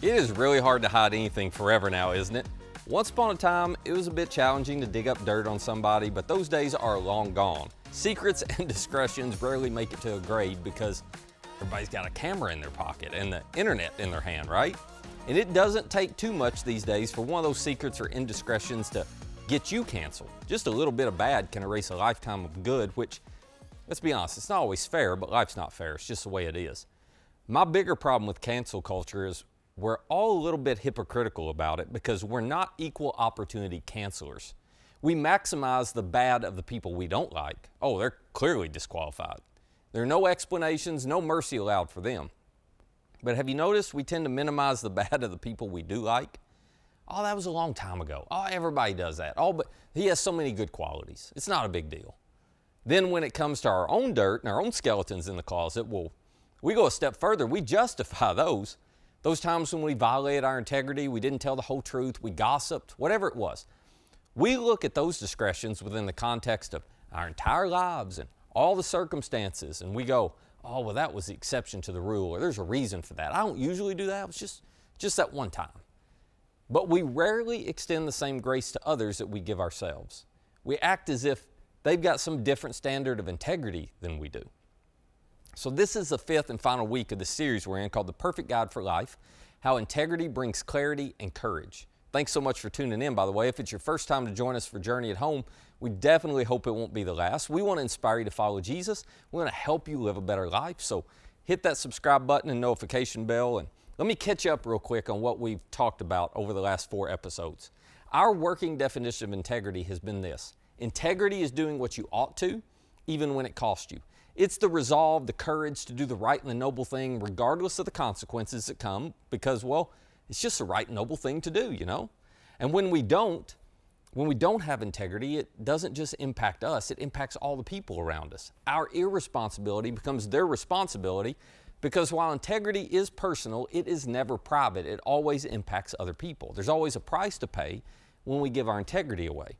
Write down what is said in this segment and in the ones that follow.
It is really hard to hide anything forever now, isn't it? Once upon a time, it was a bit challenging to dig up dirt on somebody, but those days are long gone. Secrets and discretions rarely make it to a grave because everybody's got a camera in their pocket and the internet in their hand, right? And it doesn't take too much these days for one of those secrets or indiscretions to get you canceled. Just a little bit of bad can erase a lifetime of good, which, let's be honest, it's not always fair, but life's not fair. It's just the way it is. My bigger problem with cancel culture is we're all a little bit hypocritical about it because we're not equal opportunity cancelers. We maximize the bad of the people we don't like. Oh, they're clearly disqualified. There are no explanations, no mercy allowed for them. But have you noticed we tend to minimize the bad of the people we do like? Oh, that was a long time ago. Oh, everybody does that. Oh, but he has so many good qualities. It's not a big deal. Then when it comes to our own dirt and our own skeletons in the closet, well, we go a step further. We justify those. Those times when we violated our integrity, we didn't tell the whole truth, we gossiped, whatever it was. We look at those discretions within the context of our entire lives and all the circumstances, and we go, oh, well, that was the exception to the rule, or there's a reason for that. I don't usually do that. It was just that one time. But we rarely extend the same grace to others that we give ourselves. We act as if they've got some different standard of integrity than we do. So this is the fifth and final week of the series we're in called The Perfect Guide for Life, How Integrity Brings Clarity and Courage. Thanks so much for tuning in, by the way. If it's your first time to join us for Journey at Home, we definitely hope it won't be the last. We want to inspire you to follow Jesus. We want to help you live a better life. So hit that subscribe button and notification bell. And let me catch you up real quick on what we've talked about over the last 4 episodes. Our working definition of integrity has been this. Integrity is doing what you ought to, even when it costs you. It's the resolve, the courage to do the right and the noble thing regardless of the consequences that come because, well, it's just the right and noble thing to do, you know? And when we don't have integrity, it doesn't just impact us, it impacts all the people around us. Our irresponsibility becomes their responsibility because while integrity is personal, it is never private. It always impacts other people. There's always a price to pay when we give our integrity away.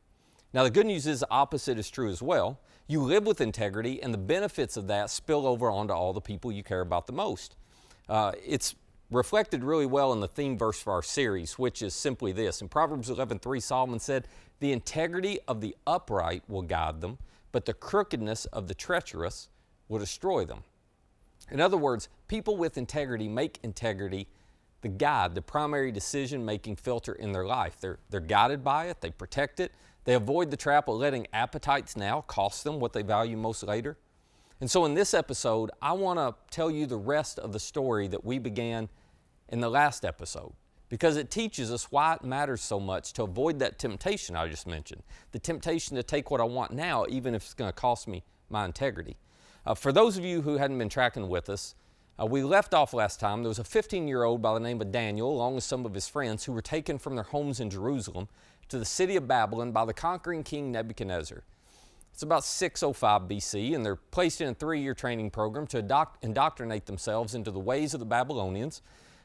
Now, the good news is the opposite is true as well. You live with integrity, and the benefits of that spill over onto all the people you care about the most. It's reflected really well in the theme verse for our series, which is simply this. In Proverbs 11:3, Solomon said, "The integrity of the upright will guide them, but the crookedness of the treacherous will destroy them." In other words, people with integrity make integrity the guide, the primary decision-making filter in their life. They're guided by it, they protect it, they avoid the trap of letting appetites now cost them what they value most later. And so in this episode, I want to tell you the rest of the story that we began in the last episode because it teaches us why it matters so much to avoid that temptation I just mentioned, the temptation to take what I want now, even if it's going to cost me my integrity. For those of you who hadn't been tracking with us, we left off last time. There was a 15-year-old by the name of Daniel, along with some of his friends, who were taken from their homes in Jerusalem to the city of Babylon by the conquering king Nebuchadnezzar. It's about 605 BC, and they're placed in a 3-year training program to indoctrinate themselves into the ways of the Babylonians,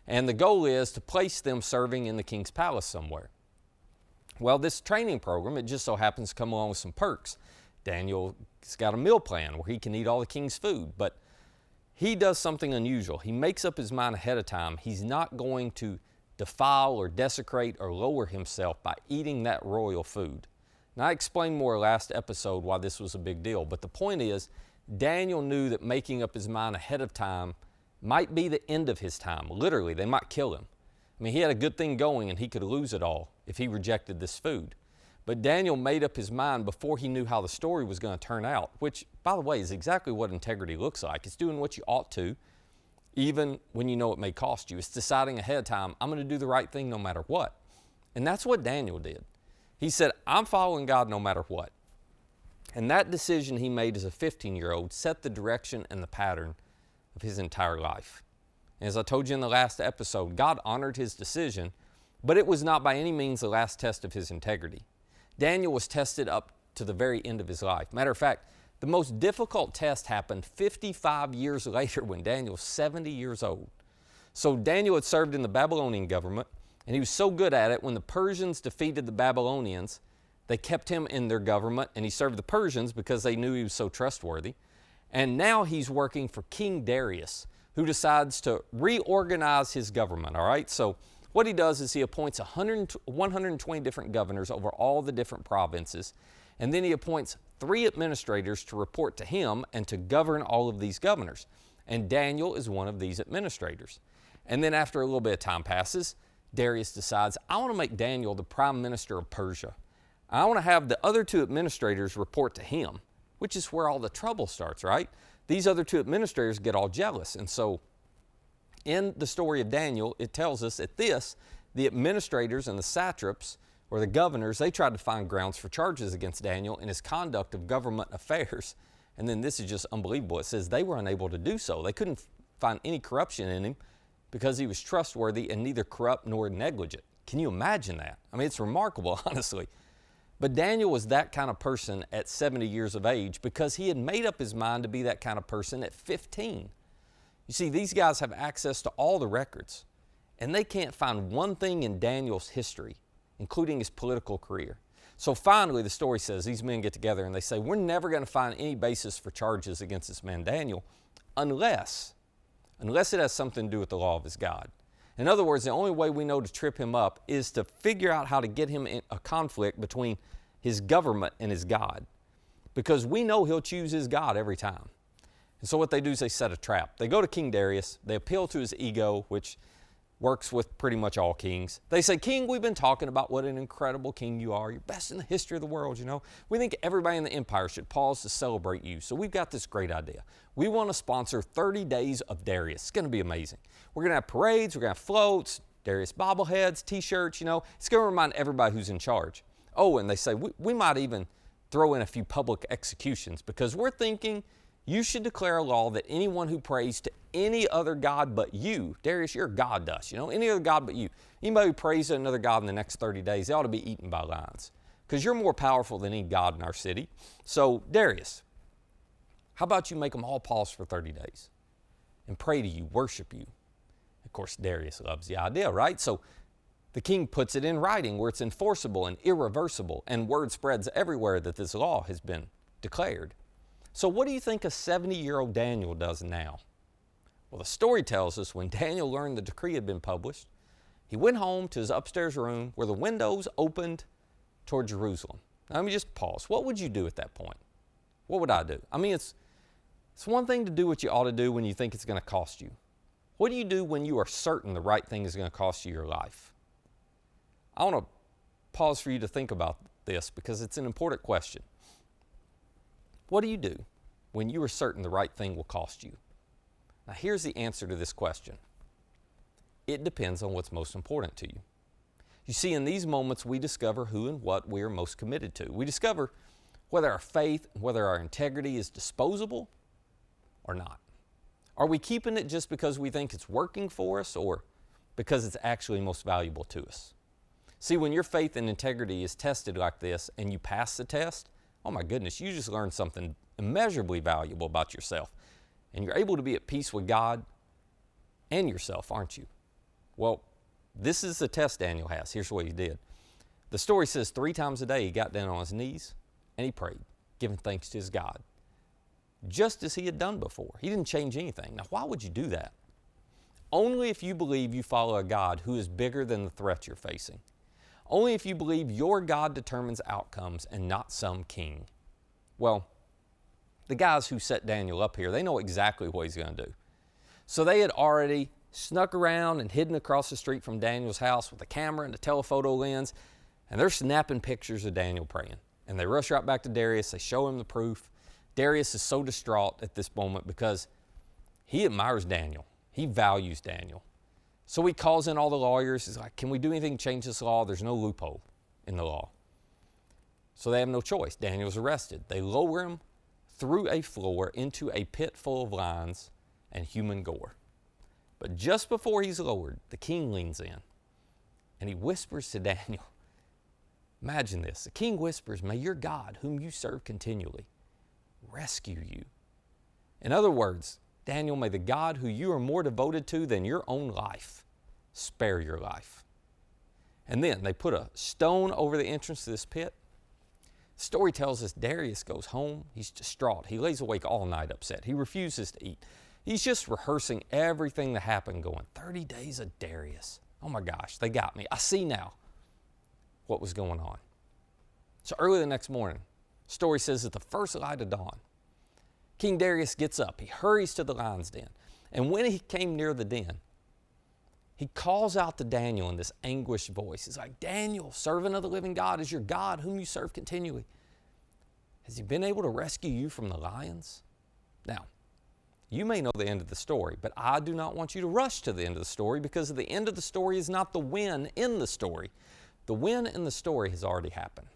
and the goal is to place them serving in the king's palace somewhere. Well, this training program, it just so happens to come along with some perks. Daniel's got a meal plan where he can eat all the king's food, but he does something unusual. He makes up his mind ahead of time. He's not going to defile or desecrate or lower himself by eating that royal food. Now, I explained more last episode why this was a big deal, but the point is, Daniel knew that making up his mind ahead of time might be the end of his time. Literally, they might kill him. I mean, he had a good thing going and he could lose it all if he rejected this food. But Daniel made up his mind before he knew how the story was going to turn out, which, by the way, is exactly what integrity looks like. It's doing what you ought to, even when you know it may cost you. It's deciding ahead of time, I'm going to do the right thing no matter what. And that's what Daniel did. He said, I'm following God no matter what. And that decision he made as a 15-year-old set the direction and the pattern of his entire life. And as I told you in the last episode, God honored his decision, but it was not by any means the last test of his integrity. Daniel was tested up to the very end of his life. Matter of fact, the most difficult test happened 55 years later when Daniel was 70 years old. So Daniel had served in the Babylonian government, and he was so good at it, when the Persians defeated the Babylonians, they kept him in their government, and he served the Persians because they knew he was so trustworthy. And now he's working for King Darius, who decides to reorganize his government, all right? So what he does is he appoints 120 different governors over all the different provinces, and then he appoints 3 administrators to report to him and to govern all of these governors. And Daniel is one of these administrators. And then after a little bit of time passes, Darius decides, I want to make Daniel the prime minister of Persia. I want to have the other 2 administrators report to him, which is where all the trouble starts, right? These other 2 administrators get all jealous. And so in the story of Daniel, it tells us that the administrators and the satraps, or the governors, they tried to find grounds for charges against Daniel in his conduct of government affairs. And then this is just unbelievable. It says they were unable to do so. They couldn't find any corruption in him because he was trustworthy and neither corrupt nor negligent. Can you imagine that? I mean, it's remarkable, honestly. But Daniel was that kind of person at 70 years of age because he had made up his mind to be that kind of person at 15. You see, these guys have access to all the records, and they can't find one thing in Daniel's history, including his political career. So finally, the story says these men get together and they say, we're never going to find any basis for charges against this man Daniel unless it has something to do with the law of his God. In other words, the only way we know to trip him up is to figure out how to get him in a conflict between his government and his God, because we know he'll choose his God every time. And so what they do is they set a trap. They go to King Darius, they appeal to his ego, which works with pretty much all kings. They say, King, we've been talking about what an incredible king you are. You're best in the history of the world, you know. We think everybody in the empire should pause to celebrate you. So we've got this great idea. We want to sponsor 30 days of Darius. It's going to be amazing. We're going to have parades, we're going to have floats, Darius bobbleheads, t-shirts, you know. It's going to remind everybody who's in charge. Oh, and they say, we might even throw in a few public executions because we're thinking you should declare a law that anyone who prays to any other god but you, Darius, you're God to us, you know, any other god but you. Anybody who prays to another god in the next 30 days, they ought to be eaten by lions because you're more powerful than any god in our city. So, Darius, how about you make them all pause for 30 days and pray to you, worship you? Of course, Darius loves the idea, right? So the king puts it in writing where it's enforceable and irreversible, and word spreads everywhere that this law has been declared. So what do you think a 70-year-old Daniel does now? Well, the story tells us when Daniel learned the decree had been published, he went home to his upstairs room where the windows opened toward Jerusalem. Now, let me just pause. What would you do at that point? What would I do? I mean, it's one thing to do what you ought to do when you think it's going to cost you. What do you do when you are certain the right thing is going to cost you your life? I want to pause for you to think about this because it's an important question. What do you do when you are certain the right thing will cost you? Now, here's the answer to this question. It depends on what's most important to you. You see, in these moments, we discover who and what we are most committed to. We discover whether our faith, whether our integrity is disposable or not. Are we keeping it just because we think it's working for us or because it's actually most valuable to us? See, when your faith and integrity is tested like this and you pass the test, oh my goodness, you just learned something immeasurably valuable about yourself. And you're able to be at peace with God and yourself, aren't you? Well, this is the test Daniel has. Here's what he did. The story says 3 times a day he got down on his knees and he prayed, giving thanks to his God, just as he had done before. He didn't change anything. Now, why would you do that? Only if you believe you follow a God who is bigger than the threats you're facing. Only if you believe your God determines outcomes and not some king. Well, the guys who set Daniel up here, they know exactly what he's going to do. So they had already snuck around and hidden across the street from Daniel's house with a camera and a telephoto lens, and they're snapping pictures of Daniel praying. And they rush right back to Darius. They show him the proof. Darius is so distraught at this moment because he admires Daniel. He values Daniel. So he calls in all the lawyers. He's like, can we do anything to change this law? There's no loophole in the law. So they have no choice. Daniel's arrested. They lower him through a floor into a pit full of lions and human gore. But just before he's lowered, the king leans in and he whispers to Daniel. Imagine this. The king whispers, may your God, whom you serve continually, rescue you. In other words, Daniel, may the God who you are more devoted to than your own life spare your life. And then they put a stone over the entrance to this pit. The story tells us Darius goes home. He's distraught. He lays awake all night upset. He refuses to eat. He's just rehearsing everything that happened, going, 30 days of Darius. Oh my gosh, they got me. I see now what was going on. So early the next morning, story says at the first light of dawn, King Darius gets up. He hurries to the lion's den. And when he came near the den, he calls out to Daniel in this anguished voice. He's like, Daniel, servant of the living God, is your God whom you serve continually. Has he been able to rescue you from the lions? Now, you may know the end of the story, but I do not want you to rush to the end of the story, because the end of the story is not the win in the story. The win in the story has already happened.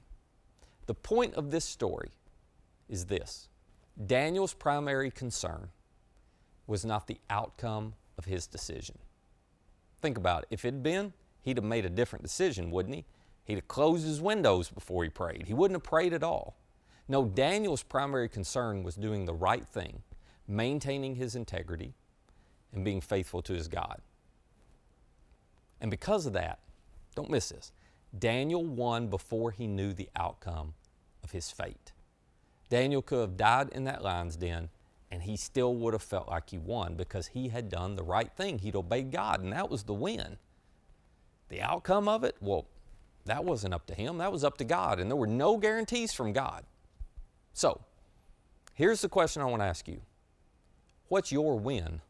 The point of this story is this. Daniel's primary concern was not the outcome of his decision. Think about it. If it had been, he'd have made a different decision, wouldn't he? He'd have closed his windows before he prayed. He wouldn't have prayed at all. No, Daniel's primary concern was doing the right thing, maintaining his integrity, and being faithful to his God. And because of that, don't miss this, Daniel won before he knew the outcome of his fate. Daniel could have died in that lion's den, and he still would have felt like he won, because he had done the right thing. He'd obeyed God, and that was the win. The outcome of it, well, that wasn't up to him. That was up to God, and there were no guarantees from God. So, here's the question I want to ask you. What's your win?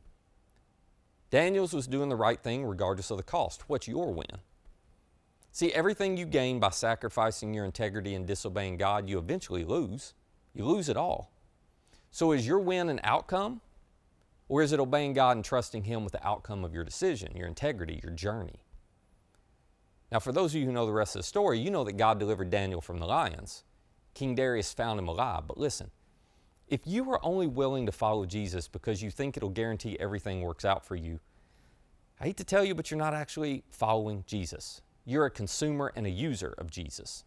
Daniel's was doing the right thing regardless of the cost. What's your win? See, everything you gain by sacrificing your integrity and disobeying God, you eventually lose. You lose it all. So is your win an outcome, or is it obeying God and trusting Him with the outcome of your decision, your integrity, your journey? Now, for those of you who know the rest of the story, you know that God delivered Daniel from the lions. King Darius found him alive. But listen, if you are only willing to follow Jesus because you think it'll guarantee everything works out for you, I hate to tell you, but you're not actually following Jesus. You're a consumer and a user of Jesus.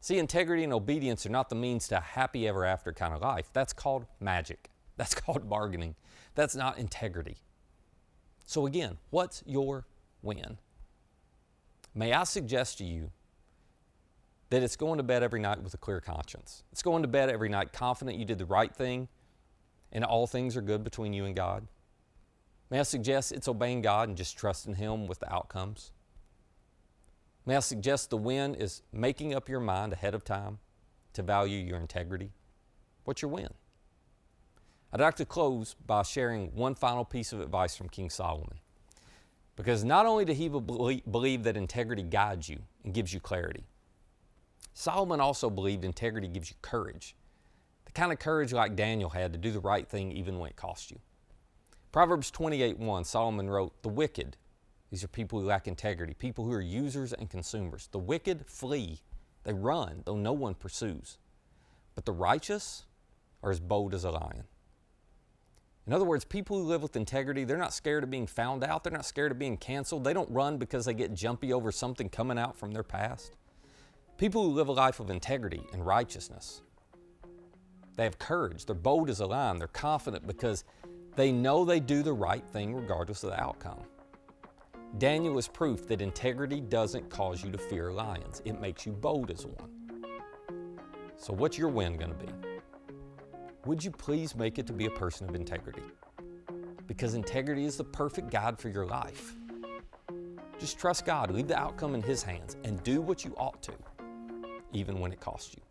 See, integrity and obedience are not the means to a happy ever after kind of life. That's called magic. That's called bargaining. That's not integrity. So again, what's your win? May I suggest to you that it's going to bed every night with a clear conscience. It's going to bed every night confident you did the right thing and all things are good between you and God. May I suggest it's obeying God and just trusting Him with the outcomes. May I suggest the win is making up your mind ahead of time to value your integrity? What's your win? I'd like to close by sharing one final piece of advice from King Solomon. Because not only did he believe that integrity guides you and gives you clarity, Solomon also believed integrity gives you courage. The kind of courage like Daniel had to do the right thing even when it cost you. Proverbs 28:1, Solomon wrote, "The wicked," these are people who lack integrity, people who are users and consumers. "The wicked flee, they run, though no one pursues. But the righteous are as bold as a lion." In other words, people who live with integrity, they're not scared of being found out. They're not scared of being canceled. They don't run because they get jumpy over something coming out from their past. People who live a life of integrity and righteousness, they have courage. They're bold as a lion. They're confident because they know they do the right thing regardless of the outcome. Daniel is proof that integrity doesn't cause you to fear lions. It makes you bold as one. So what's your win going to be? Would you please make it to be a person of integrity? Because integrity is the perfect guide for your life. Just trust God, leave the outcome in His hands, and do what you ought to, even when it costs you.